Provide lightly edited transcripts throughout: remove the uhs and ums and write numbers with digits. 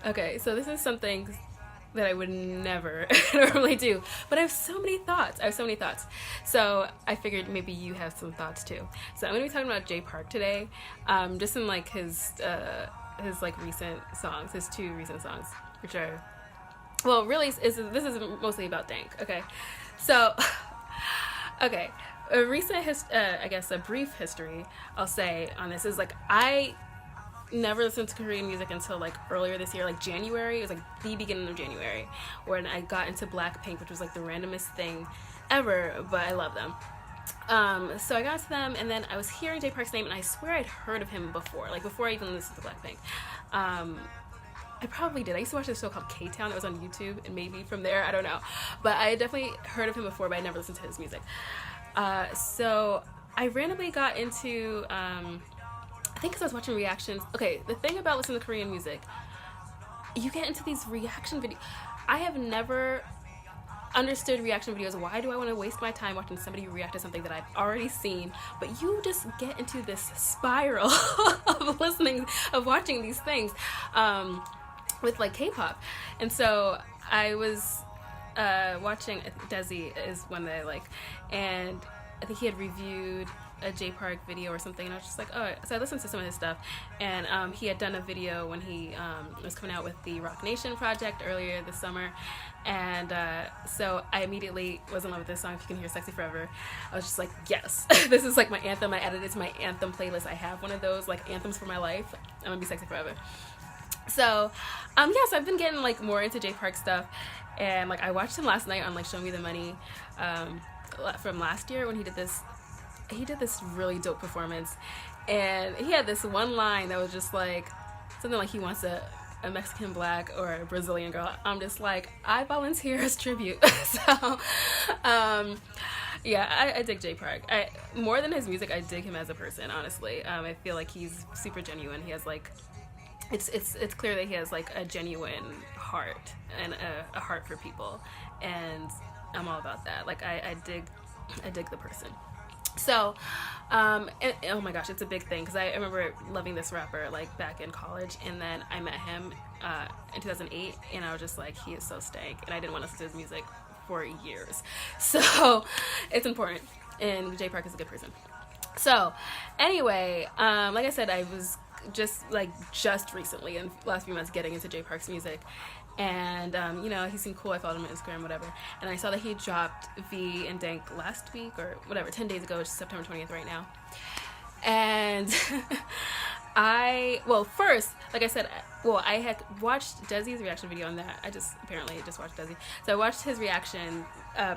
Okay, so this is something that I would never normally do, but I have so many thoughts. So I figured maybe you have some thoughts too. So I'm gonna be talking about Jay Park today, just in like his like recent songs, his two recent songs, which are, well, really, this is mostly about Dank. Okay, so okay, I guess a brief history I'll say on this is like I never listened to Korean music until like earlier this year, like January. It was like the beginning of January when I got into Blackpink, which was like the randomest thing ever, but I love them. So I got to them, and then I was hearing Jay Park's name, and I swear I'd heard of him before, like before I even listened to Blackpink. I probably did. I used to watch this show called K-Town that was on YouTube, and maybe from there, I don't know. But I had definitely heard of him before, but I never listened to his music. So I randomly got into I think because I was watching reactions. Okay, the thing about listening to Korean music, you get into these reaction videos. I have never understood reaction videos. Why do I want to waste my time watching somebody react to something that I've already seen? But you just get into this spiral of watching these things with like K-pop. And so I was watching, Desi is one that I like, and I think he had reviewed a J Park video or something, and I was just like, oh. So I listened to some of his stuff, and he had done a video when he was coming out with the Rock Nation project earlier this summer, and so I immediately was in love with this song, If You Can Hear Sexy Forever. I was just like, yes, this is like my anthem. I added it to my anthem playlist. I have one of those like anthems for my life. I'm gonna be sexy forever. So yes, I've been getting like more into J Park stuff, and like I watched him last night on like Show Me the Money from last year when he did this really dope performance, and he had this one line that was just like something like he wants a Mexican black or a Brazilian girl. I'm just like, I volunteer as tribute. So yeah, I dig Jay Park. More than his music, I dig him as a person, honestly. I feel like he's super genuine. He has like, it's clear that he has like a genuine heart and a heart for people, and I'm all about that. Like I dig the person. So, and, oh my gosh, it's a big thing because I remember loving this rapper like back in college, and then I met him in 2008, and I was just like, he is so stank, and I didn't want to listen to his music for years. So it's important, and Jay Park is a good person. So anyway, like I said, I was just recently in the last few months getting into Jay Park's music, and you know, he seemed cool. I followed him on Instagram, whatever, and I saw that he dropped V and Dank last week or whatever, 10 days ago, which is September 20th right now. And first, like I said, I had watched Desi's reaction video on that. I apparently just watched Desi, so I watched his reaction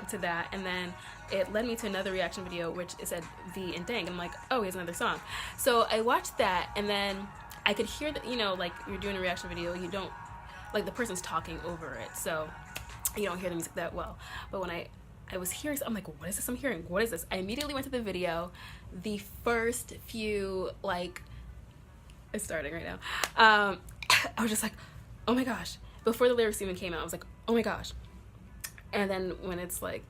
to that, and then it led me to another reaction video which said V and Dank, and I'm like, oh, he has another song. So I watched that, and then I could hear that, you know, like you're doing a reaction video, you don't, like, the person's talking over it, so you don't hear the music that well. But when I was hearing, I'm like, what is this I'm hearing? What is this? I immediately went to the video. The first few, like, it's starting right now. I was just like, oh my gosh. Before the lyrics even came out, I was like, oh my gosh. And then when it's like,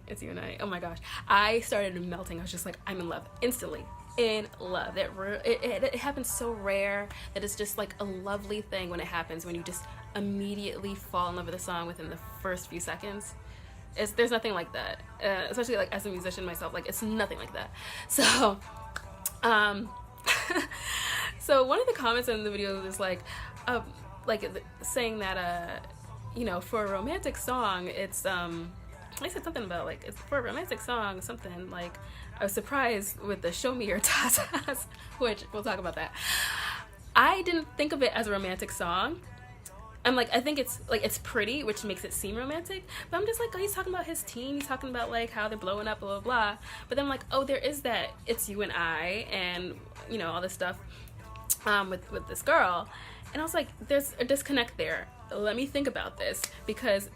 it's you and I, oh my gosh. I started melting. I was just like, I'm in love instantly. In love. It happens so rare that it's just like a lovely thing when it happens, when you just immediately fall in love with a song within the first few seconds. There's nothing like that, especially like as a musician myself, like it's nothing like that. So so one of the comments in the video was like saying that you know, for a romantic song, it's I said something about like, it's for a romantic song, something like, I was surprised with the Show Me Your Tatas, which we'll talk about that. I didn't think of it as a romantic song. I'm like, I think it's like, it's pretty, which makes it seem romantic, but I'm just like, oh, he's talking about his team, he's talking about like how they're blowing up, blah blah blah. But then I'm like, oh, there is that It's You and I, and you know, all this stuff with this girl, and I was like, there's a disconnect there. Let me think about this, because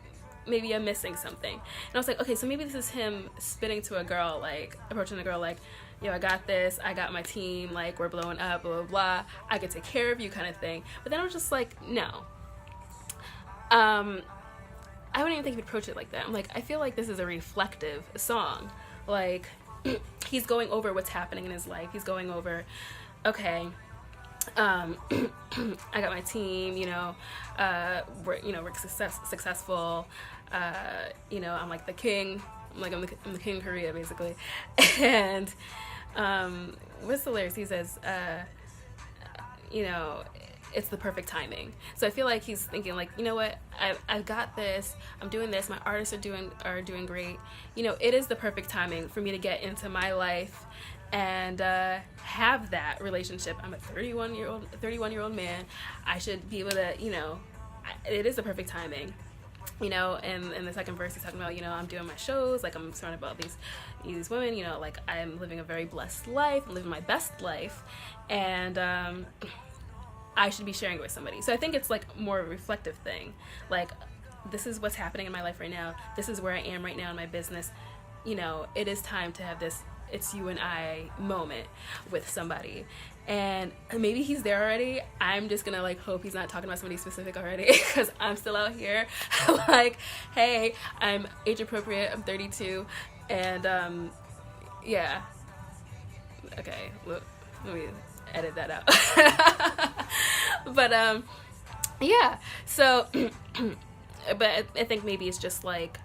maybe I'm missing something. And I was like, okay, so maybe this is him spitting to a girl, like approaching a girl like, yo, I got this, I got my team, like we're blowing up, blah blah blah, I can take care of you, kind of thing. But then I was just like, no, I wouldn't even think he'd approach it like that. I'm like, I feel like this is a reflective song. Like, he's going over what's happening in his life. He's going over, okay, um, I got my team, we're successful. I'm like the king. I'm the king of Korea, basically. And what's the lyrics? He says, you know, it's the perfect timing. So I feel like he's thinking like, you know what, I've got this. I'm doing this. My artists are doing great. It is the perfect timing for me to get into my life and have that relationship. I'm a 31-year-old man. I should be able to, it is the perfect timing. And in the second verse he's talking about, I'm doing my shows, like I'm surrounded by these women, like I'm living a very blessed life, I'm living my best life, and I should be sharing it with somebody. So I think it's like more of a reflective thing, like this is what's happening in my life right now, this is where I am right now in my business. It is time to have this it's you and I moment with somebody. And maybe he's there already. I'm just gonna like hope he's not talking about somebody specific already, because I'm still out here like, hey, I'm age appropriate, I'm 32, and yeah, okay, let me edit that out. But yeah, so but I think maybe it's just like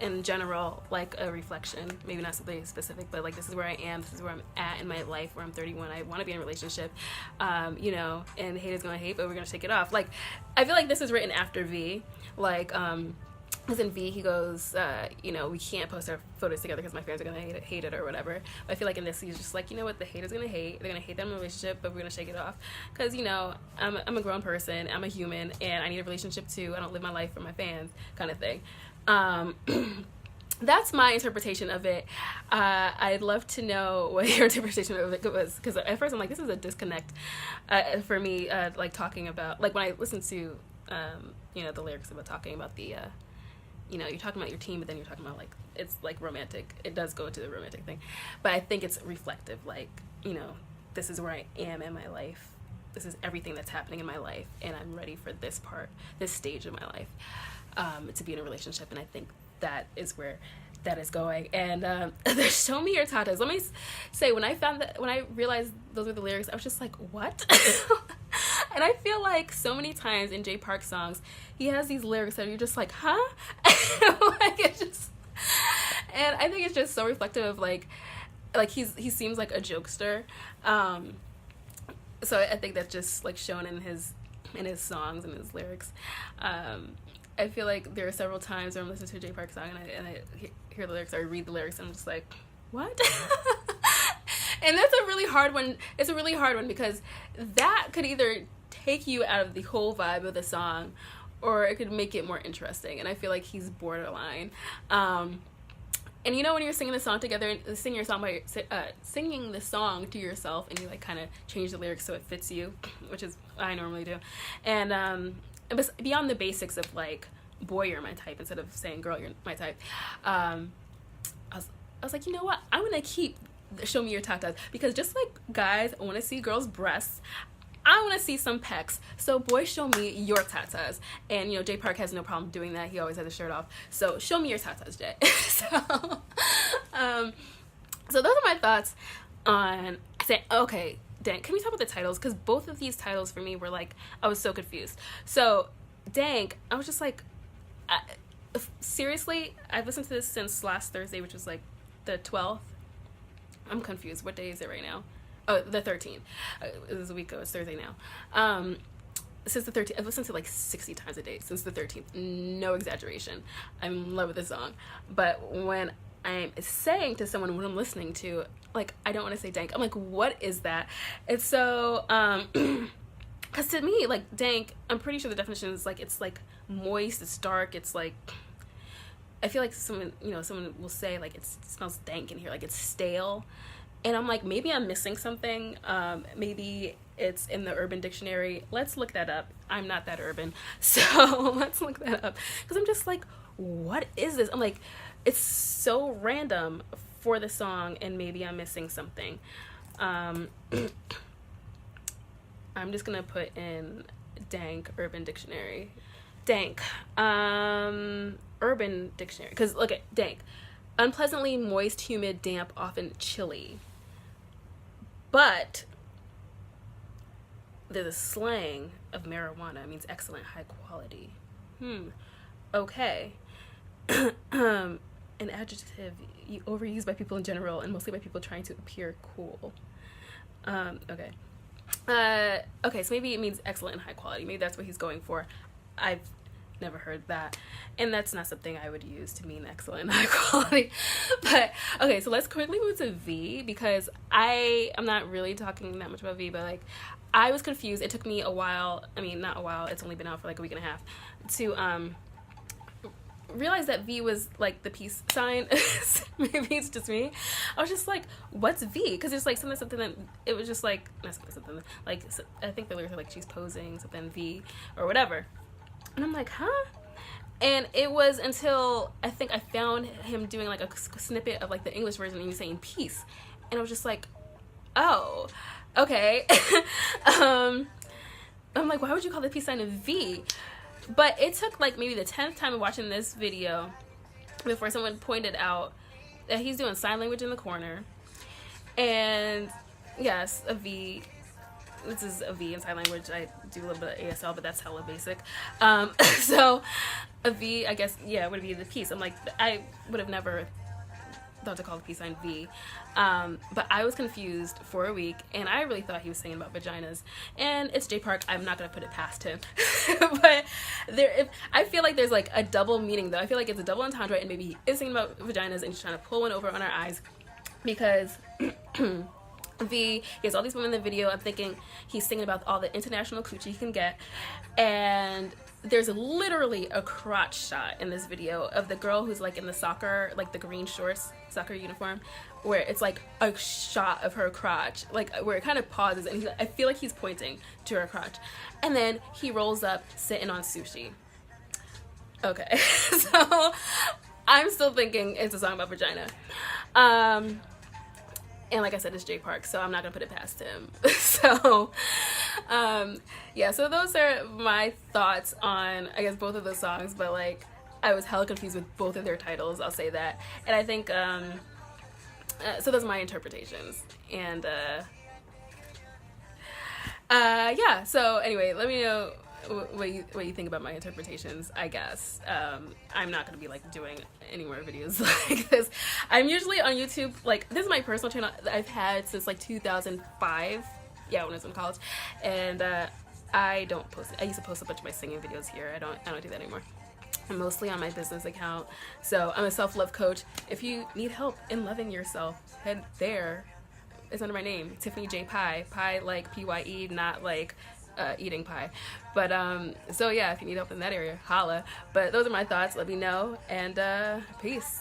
in general, like a reflection, maybe not something specific, but like this is where I am, this is where I'm at in my life, where I'm 31, I want to be in a relationship, and hate is gonna hate, but we're gonna shake it off. Like, I feel like this is written after V, like, because in V he goes, we can't post our photos together because my friends are gonna hate it or whatever. But I feel like in this he's just like, you know what, the haters gonna hate, they're gonna hate that I'm in a relationship, but we're gonna shake it off, because I'm a grown person, I'm a human, and I need a relationship too. I don't live my life for my fans, kind of thing. That's my interpretation of it. I'd love to know what your interpretation of it was, because at first I'm like, this is a disconnect for me, like talking about, like when I listen to the lyrics about talking about the you're talking about your team, but then you're talking about like, it's like romantic, it does go to the romantic thing, but I think it's reflective, like, this is where I am in my life, this is everything that's happening in my life, and I'm ready for this stage of my life, to be in a relationship. And I think that is where that is going. And there's show me your tatas. Let me say, when I realized those were the lyrics, I was just like, what? And I feel like so many times in Jay Park's songs, he has these lyrics that you're just like, huh? Like, it's just, and I think it's just so reflective of like he seems like a jokester. So I think that's just like shown in his songs and his lyrics. I feel like there are several times where I'm listening to a Jay Park song and I hear the lyrics, or I read the lyrics, and I'm just like, what? And that's a really hard one. It's a really hard one, because that could either take you out of the whole vibe of the song, or it could make it more interesting. And I feel like he's borderline. And when you're singing the song together, singing the song to yourself, and you like kind of change the lyrics so it fits you, which is what I normally do. And beyond the basics of like, boy, you're my type, instead of saying girl, you're my type, I was like, you know what, I'm gonna keep show me your tatas, because just like guys want to see girls' breasts, I want to see some pecs. So boys, show me your tatas. And Jay Park has no problem doing that. He always has his shirt off. So show me your tatas, Jay. So those are my thoughts on saying, okay, Dank, can we talk about the titles? Because both of these titles for me were like, I was so confused. So Dank, I was just like, seriously, I've listened to this since last Thursday, which was like the 12th. I'm confused. What day is it right now? Oh, the 13th. It was a week ago. It's Thursday now. Since the 13th, I've listened to like 60 times a day since the 13th. No exaggeration. I'm in love with this song. But when I'm saying to someone what I'm listening to, like, I don't want to say Dank. I'm like, what is that? It's so, because to me, like, Dank, I'm pretty sure the definition is like, it's like moist, it's dark, it's like, I feel like someone will say like, it smells dank in here, like it's stale. And I'm like, maybe I'm missing something. Maybe it's in the Urban Dictionary. Let's look that up. I'm not that urban. So let's look that up. Because I'm just like, what is this? I'm like, it's so random for the song, and maybe I'm missing something. I'm just going to put in Dank Urban Dictionary. Dank. Urban Dictionary. Because look at Dank. Unpleasantly moist, humid, damp, often chilly. But there's a slang of marijuana. It means excellent, high quality. Okay. An adjective overused by people in general and mostly by people trying to appear cool. Okay. Okay, so maybe it means excellent and high quality. Maybe that's what he's going for. I've never heard that. And that's not something I would use to mean excellent and high quality. But, okay, so let's quickly move to V, because I'm not really talking that much about V, but, like, I was confused. It took me a while. I mean, not a while. It's only been out for, like, a week and a half to, realized that V was like the peace sign. Maybe it's just me. I was just like, what's V? Because there's like something that it was just like not something like I think the lyrics are like she's posing something V or whatever, and I'm like, huh? And it was until I think I found him doing like a snippet of like the English version and he was saying peace, and I was just like, oh, okay. I'm like, why would you call the peace sign a V? But it took like maybe the 10th time of watching this video before someone pointed out that he's doing sign language in the corner. And yes, a V. This is a V in sign language. I do a little bit of ASL, but that's hella basic. So a V, I guess, yeah, would be the peace. I'm like, I would have never thought to call the peace sign V. But I was confused for a week, and I really thought he was singing about vaginas. And it's Jay Park. I'm not gonna put it past him. But I feel like there's like a double meaning though. I feel like it's a double entendre, and maybe he is singing about vaginas and he's trying to pull one over on our eyes, because V, he has all these women in the video. I'm thinking he's singing about all the international coochie he can get, and there's literally a crotch shot in this video of the girl who's like in the soccer, like the green shorts, soccer uniform, where it's like a shot of her crotch, like where it kind of pauses, and I feel like he's pointing to her crotch, and then he rolls up sitting on sushi. Okay, so I'm still thinking it's a song about vagina. And like I said, it's Jay Park, so I'm not gonna put it past him. So, yeah, so those are my thoughts on, I guess, both of those songs, but like, I was hella confused with both of their titles, I'll say that. And I think, so those are my interpretations. And, yeah, so anyway, let me know what you think about my interpretations, I guess. I'm not gonna be like doing any more videos like this. I'm usually on YouTube, like, this is my personal channel that I've had since like 2005, yeah, when I was in college, and I don't post it. I used to post a bunch of my singing videos here. I don't do that anymore. I'm mostly on my business account. So I'm a self-love coach. If you need help in loving yourself, head there. It's under my name, Tiffany J Pie. Pie like P-Y-E, not like eating pie. But so yeah, if you need help in that area, holla. But those are my thoughts. Let me know, and peace.